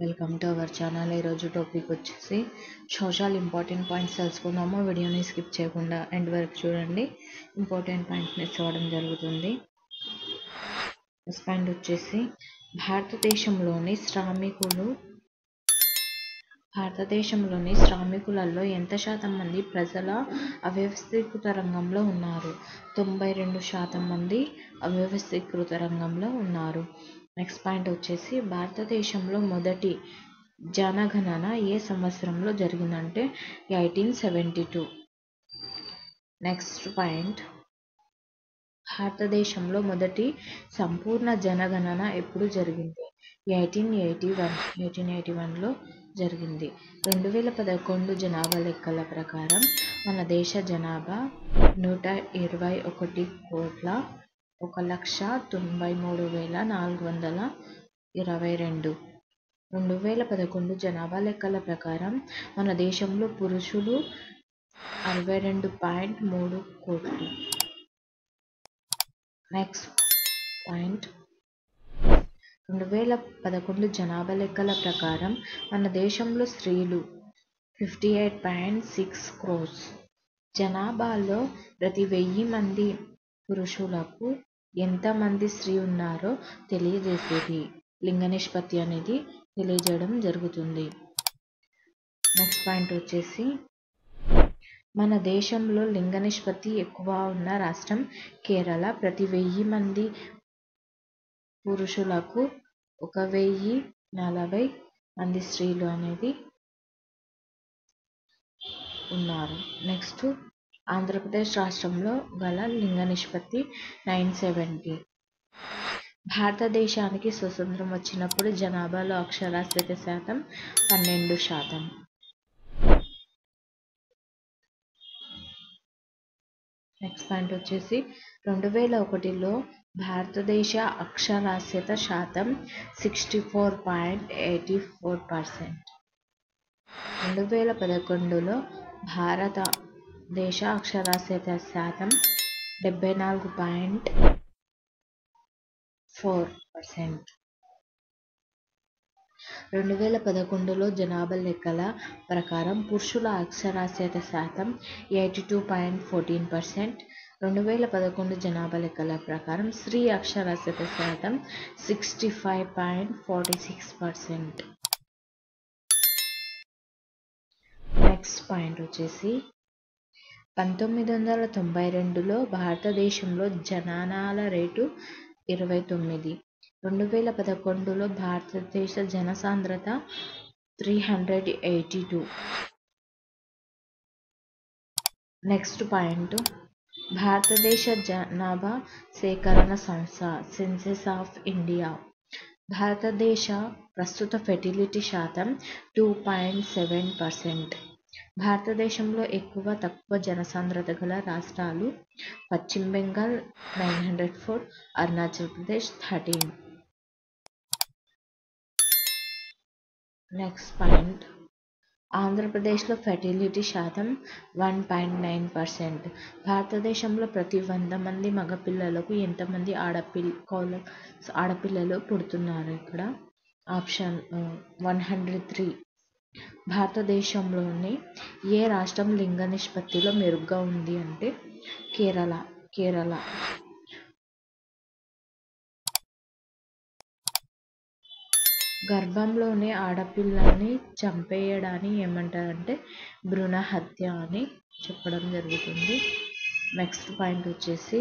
Welcome to our channel. ఈరోజు topic వచ్చేసి social important points తెలుసుకుందాము. వీడియోని స్కిప్ చేయకుండా ఎండ్ వరకు చూడండి. ఇంపార్టెంట్ పాయింట్స్ మిస్ అవ్వడం జరుగుతుంది. ఫస్ట్ పాయింట్ వచ్చేసి భారతదేశంలోని శ్రామికులలో ఎంత శాతం మంది ప్రజల అవ్యవస్థీకృత రంగంలో ఉన్నారు? 92% మంది అవ్యవస్థీకృత రంగంలో ఉన్నారు. నెక్స్ట్ పాయింట్ వచ్చేసి భారతదేశంలో మొదటి జనగణన ఏ సంవత్సరంలో జరిగిందంటే 1872. నెక్స్ట్ పాయింట్, భారతదేశంలో మొదటి సంపూర్ణ జనగణన ఎప్పుడు జరిగింది? 1881లో జరిగింది. 2011 జనాభా లెక్కల ప్రకారం మన దేశ జనాభా 1,93,422. 2011 జనాభా లెక్కల ప్రకారం మన దేశంలో పురుషులు 62.3 కోట్లు. నెక్స్ట్ పాయింట్, 2011 జనాభా లెక్కల ప్రకారం మన దేశంలో స్త్రీలు 58.6 crores. జనాభాలో ప్రతి 1000 మంది పురుషులకు ఎంత మంది స్త్రీ ఉన్నారో తెలియజేసేది లింగ నిష్పత్తి అనేది తెలియజేయడం జరుగుతుంది. నెక్స్ట్ పాయింట్ వచ్చేసి మన దేశంలో లింగ నిష్పత్తి ఎక్కువ ఉన్న రాష్ట్రం కేరళ. ప్రతి 1000 మంది పురుషులకు 1040 మంది స్త్రీలు అనేది ఉన్నారు. నెక్స్ట్, ఆంధ్రప్రదేశ్ రాష్ట్రంలో గల లింగ నిష్పత్తి 9:70. భారతదేశానికి స్వతంత్రం వచ్చినప్పుడు జనాభాలో అక్షరాస్యత శాతం 12%. నెక్స్ట్ పాయింట్ వచ్చేసి 2001లో భారతదేశ అక్షరాస్యత శాతం 64.84%. 2011లో భారతదేశ అక్షరాస్యత శాతం 74.4%. 2011లో జనాభా లెక్కల ప్రకారం పురుషుల అక్షరాస్యత శాతం 82.14%. 2011 జనాభా లెక్కల ప్రకారం స్త్రీ అక్షరాస్యత శాతం 65.46%. నెక్స్ట్ పాయింట్ వచ్చేసి 1992లో భారతదేశంలో జననాల రేటు 29. 2011లో భారతదేశ జనసాంద్రత 382. నెక్స్ట్ పాయింట్, భారతదేశ జనాభా సేకరణ సంస్థ సెన్సస్ ఆఫ్ ఇండియా భారతదేశ ప్రస్తుత ఫెర్టిలిటీ శాతం 2.7%. భారతదేశంలో ఎక్కువ తక్కువ జనసాంద్రత గల రాష్ట్రాలు పశ్చిమ బెంగాల్ 904, అరుణాచల్ ప్రదేశ్ 13. నెక్స్ట్ పాయింట్, ఆంధ్రప్రదేశ్లో ఫెర్టిలిటీ శాతం 1.9%. భారతదేశంలో ప్రతి 100 మంది మగపిల్లలకు ఎంతమంది ఆడపిల్లలు పుడుతున్నారు? ఇక్కడ ఆప్షన్ 103. భారతదేశంలోని ఏ రాష్ట్రం లింగ నిష్పత్తిలో మెరుగ్గా ఉంది అంటే కేరళ. గర్భంలోనే ఆడపిల్లని చంపేయడాన్ని ఏమంటారంటే భ్రూణ హత్య అని చెప్పడం జరుగుతుంది. నెక్స్ట్ పాయింట్ వచ్చేసి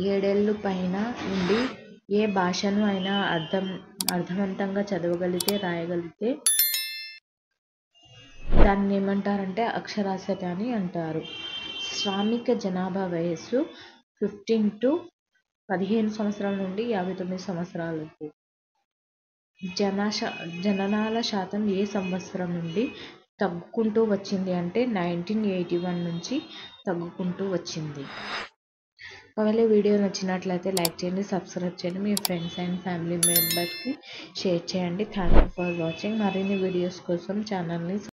7 ఏళ్ల పైన నుండి ఏ భాషను అయినా అర్థవంతంగా చదవగలిగితే రాయగలిగితే దాన్ని ఏమంటారంటే అక్షరాస్యత అని అంటారు. శ్రామిక జనాభా వయస్సు 15 సంవత్సరాల నుండి 59 సంవత్సరాలకు. జననాల శాతం ఏ సంవత్సరం నుండి తగ్గుకుంటూ వచ్చింది అంటే 1981 నుంచి తగ్గుకుంటూ వచ్చింది. ఒకవేళ వీడియో నచ్చినట్లయితే లైక్ చేయండి, సబ్స్క్రైబ్ చేయండి, మీ ఫ్రెండ్స్ అండ్ ఫ్యామిలీ మెంబర్స్కి షేర్ చేయండి. Thank you for watching. మరిన్ని వీడియోస్ కోసం ఛానల్ని